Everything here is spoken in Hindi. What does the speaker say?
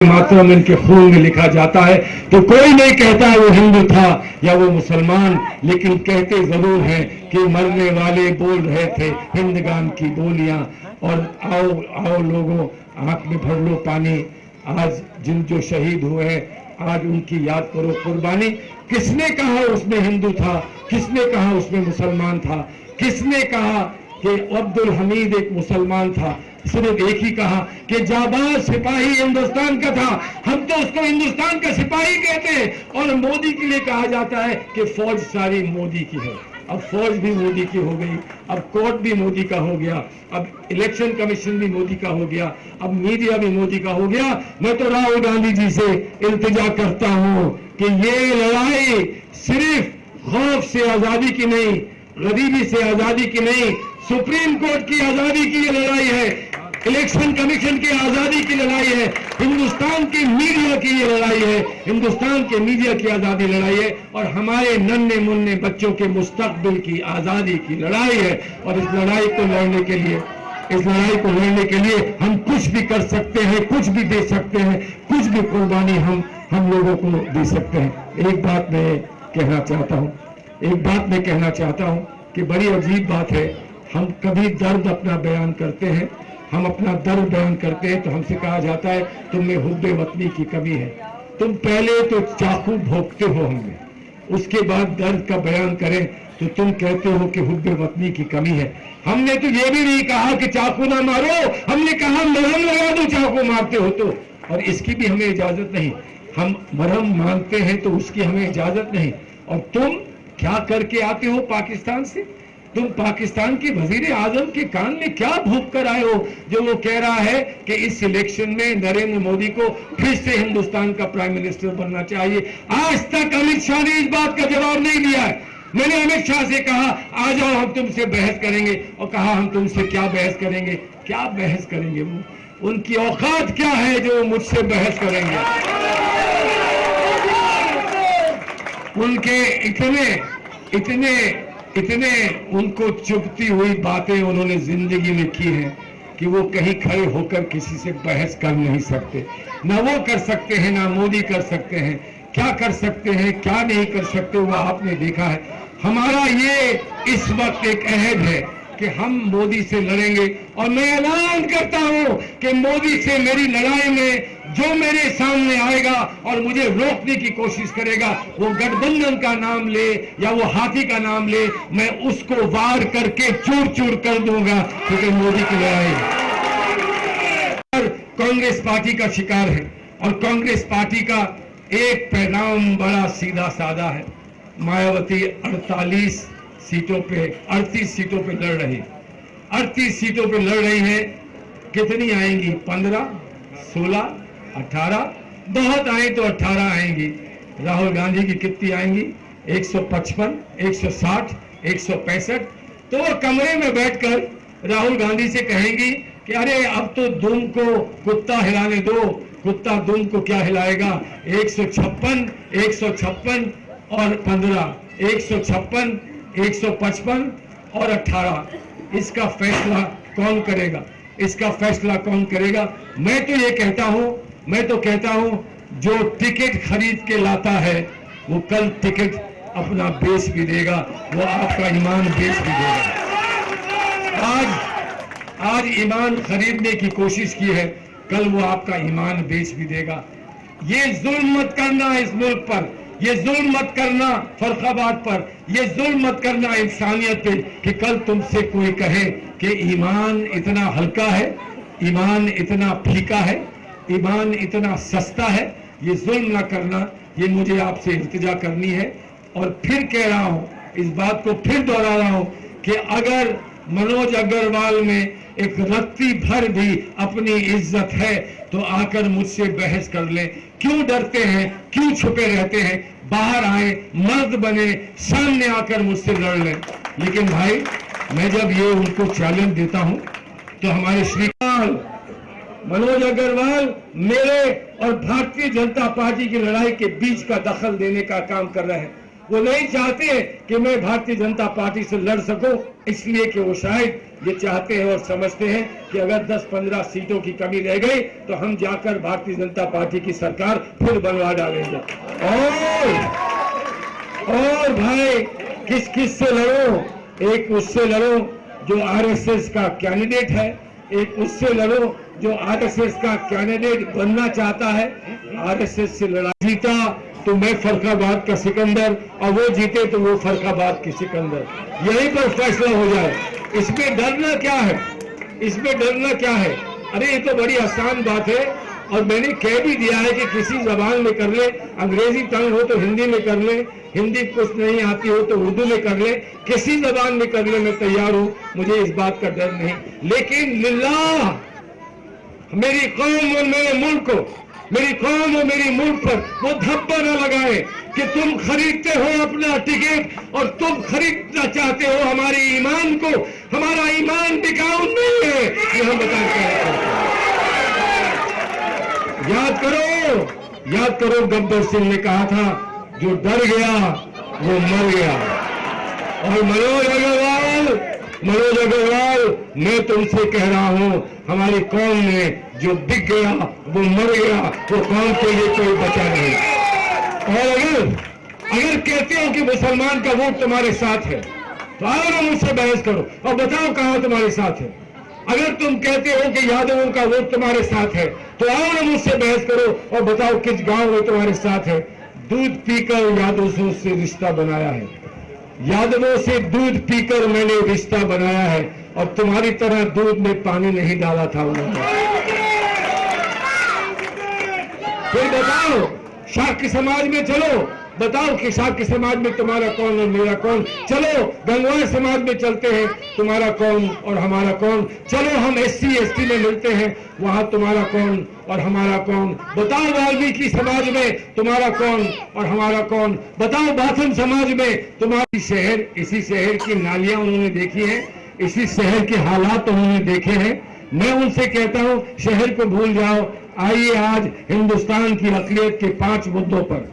मातरम इनके खून में लिखा जाता है। तो कोई नहीं कहता वो हिंदू था या वो मुसलमान, लेकिन कहते जरूर हैं कि मरने वाले बोल रहे थे हिंदगान की बोलियां। और आओ आओ लोगों, आंख में भर लो पानी। आज जिन जो शहीद हुए हैं आज उनकी याद करो कुर्बानी। किसने कहा उसमें हिंदू था, किसने कहा उसमें मुसलमान था, किसने कहा कि अब्दुल हमीद एक मुसलमान था? सिर्फ एक ही कहा कि जाबाज सिपाही हिंदुस्तान का था। हम तो उसको हिंदुस्तान का सिपाही कहते हैं। और मोदी के लिए कहा जाता है कि फौज सारी मोदी की है। अब फौज भी मोदी की हो गई, अब कोर्ट भी मोदी का हो गया, अब इलेक्शन कमीशन भी मोदी का हो गया, अब मीडिया भी मोदी का हो गया। मैं तो राहुल गांधी जी से इल्तिजा करता हूं कि ये लड़ाई सिर्फ खौफ से आजादी की नहीं, गरीबी से आजादी की नहीं, सुप्रीम कोर्ट की आजादी की ये लड़ाई है, इलेक्शन कमीशन की आजादी की लड़ाई है, हिंदुस्तान की मीडिया की ये लड़ाई है, हिंदुस्तान के मीडिया की आजादी लड़ाई है, और हमारे नन्हे मुन्ने बच्चों के मुस्तकबिल की आजादी की लड़ाई है। और इस लड़ाई को लड़ने के लिए, इस लड़ाई को लड़ने के लिए हम कुछ भी कर सकते हैं, कुछ भी दे सकते हैं, कुछ भी कुर्बानी हम लोगों को दे सकते हैं। एक बात मैं कहना चाहता हूं, एक बात मैं कहना चाहता हूं कि बड़ी अजीब बात है, हम कभी दर्द अपना बयान करते हैं, हम अपना दर्द बयान करते हैं तो हमसे कहा जाता है तुम में हुब्बे वतनी की कमी है। तुम पहले तो चाकू भोंकते हो हमें, उसके बाद दर्द का बयान करें तो तुम कहते हो कि हुब्बे वतनी की कमी है। हमने तो ये भी नहीं कहा कि चाकू ना मारो, हमने कहा मरहम लगा दो चाकू मारते हो तो, और इसकी भी हमें इजाजत नहीं। हम मरहम मांगते हैं तो उसकी हमें इजाजत नहीं। और तुम क्या करके आते हो पाकिस्तान से? तुम पाकिस्तान के वजीर आजम के कान में क्या भूख कर आए हो जो वो कह रहा है कि इस इलेक्शन में नरेंद्र मोदी को फिर से हिंदुस्तान का प्राइम मिनिस्टर बनना चाहिए? आज तक अमित शाह ने इस बात का जवाब नहीं दिया है। मैंने अमित शाह से कहा आ जाओ हम तुमसे बहस करेंगे, और कहा हम तुमसे क्या बहस करेंगे? क्या बहस करेंगे? वो उनकी औकात क्या है जो मुझसे बहस करेंगे? उनके इतने उनको चुभती हुई बातें उन्होंने जिंदगी में की हैं कि वो कहीं खड़े होकर किसी से बहस कर नहीं सकते। ना वो कर सकते हैं, ना मोदी कर सकते हैं। क्या कर सकते हैं, क्या नहीं कर सकते, वो आपने देखा है। हमारा ये इस वक्त एक अहद है कि हम मोदी से लड़ेंगे, और मैं ऐलान करता हूं कि मोदी से मेरी लड़ाई में जो मेरे सामने आएगा और मुझे रोकने की कोशिश करेगा, वो गठबंधन का नाम ले या वो हाथी का नाम ले, मैं उसको वार करके चूर चूर कर दूंगा, क्योंकि मोदी की लड़ाई कांग्रेस पार्टी का शिकार है। और कांग्रेस पार्टी का एक पैगाम बड़ा सीधा साधा है। मायावती 38 सीटों पे 38 सीटों पे लड़ रही, 38 सीटों पे लड़ रही है। कितनी आएंगी? 15, 16, 18, बहुत आए तो 18 आएंगी। राहुल गांधी की कितनी आएंगी? 155, 160, 165। तो वो कमरे में बैठकर राहुल गांधी से कहेंगी कि अरे अब तो दुम को कुत्ता हिलाने दो। कुत्ता दुम को क्या हिलाएगा? 156, 156 और 15, 156, 155 और 18। इसका फैसला कौन करेगा? इसका फैसला कौन करेगा? मैं तो कहता हूं जो टिकट खरीद के लाता है वो कल टिकट अपना बेच भी देगा, वो आपका ईमान बेच भी देगा। आज ईमान खरीदने की कोशिश की है, कल वो आपका ईमान बेच भी देगा। ये जुल्म मत करना इस मुल्क पर, ये जुल्म मत करना फर्खाबाद पर, ये जुल्म मत करना इंसानियत पे कि कल तुमसे कोई कहे कि ईमान इतना हल्का है, ईमान इतना फीका है, ईमान इतना सस्ता है। ये जुल्म ना करना, ये मुझे आपसे इल्तिजा करनी है। और फिर कह रहा हूं, इस बात को फिर दोहरा रहा हूं कि अगर मनोज अग्रवाल में एक रत्ती भर भी अपनी इज्जत है तो आकर मुझसे बहस कर ले। क्यों डरते हैं, क्यों छुपे रहते हैं? बाहर आए, मर्द बने, सामने आकर मुझसे लड़ लें। लेकिन भाई मैं जब ये उनको चैलेंज देता हूं तो हमारे श्रीकांत मनोज अग्रवाल मेरे और भारतीय जनता पार्टी की लड़ाई के बीच का दखल देने का काम कर रहे हैं। वो नहीं चाहते कि मैं भारतीय जनता पार्टी से लड़ सकूं, इसलिए कि वो शायद ये चाहते हैं और समझते हैं कि अगर 10-15 सीटों की कमी रह गई तो हम जाकर भारतीय जनता पार्टी की सरकार फिर बनवा डालेंगे। और भाई किस से लड़ो? एक उससे लड़ो जो आरएसएस का कैंडिडेट है, एक उससे लड़ो जो आरएसएस का कैंडिडेट बनना चाहता है। आरएसएस से लड़ा जीता तो मैं फर्रुखाबाद का सिकंदर, और वो जीते तो वो फर्रुखाबाद की सिकंदर, यहीं पर फैसला हो जाए। इसमें डरना क्या है? इसमें डरना क्या है? अरे ये तो बड़ी आसान बात है, और मैंने कह भी दिया है कि किसी जबान में कर ले, अंग्रेजी तंग हो तो हिंदी में कर ले, हिंदी कुछ नहीं आती हो तो उर्दू में कर ले, किसी जबान में कर ले, मैं तैयार हूं, मुझे इस बात का डर नहीं। लेकिन लिल्लाह मेरी कौम और मेरे मुल्क को, मेरी कौम और मेरी मुल्क पर वो धब्बा न लगाए कि तुम खरीदते हो अपना टिकट और तुम खरीदना चाहते हो हमारे ईमान को। हमारा ईमान टिकाऊ नहीं है, ये हम बताते हैं। याद करो गब्बर सिंह ने कहा था, जो डर गया वो मर गया। और मनोज अग्रवाल, मैं तुमसे कह रहा हूं, हमारी कौम में जो बिक गया वो मर गया, वो कौम के लिए कोई बचा नहीं। और अगर कहते हो कि मुसलमान का वोट तुम्हारे साथ है तो आओ ना मुझसे बहस करो और बताओ कहां तुम्हारे साथ है। अगर तुम कहते हो कि यादवों का वोट तुम्हारे साथ है तो आओ ना मुझसे बहस करो और बताओ किस गांव में तुम्हारे साथ है। दूध पीकर यादवों से रिश्ता बनाया है, यादवों से दूध पीकर मैंने रिश्ता बनाया है, और तुम्हारी तरह दूध में पानी नहीं डाला था उन्होंने। फिर बताओ शाक्य समाज में चलो, बताओ कि शाक्य समाज में तुम्हारा कौन और मेरा कौन। चलो गंगवार समाज में चलते हैं, तुम्हारा कौन और हमारा कौन। चलो हम SC ST में मिलते हैं, वहां तुम्हारा कौन और हमारा कौन। बताओ वाल्मीकि समाज में तुम्हारा कौन और हमारा कौन। बताओ बाथम समाज में तुम्हारी शहर, इसी शहर की नालियां उन्होंने देखी है, इसी शहर के हालात उन्होंने देखे हैं। मैं उनसे कहता हूं शहर को भूल जाओ, आइए आज हिंदुस्तान की अक़लियत के 5 मुद्दों पर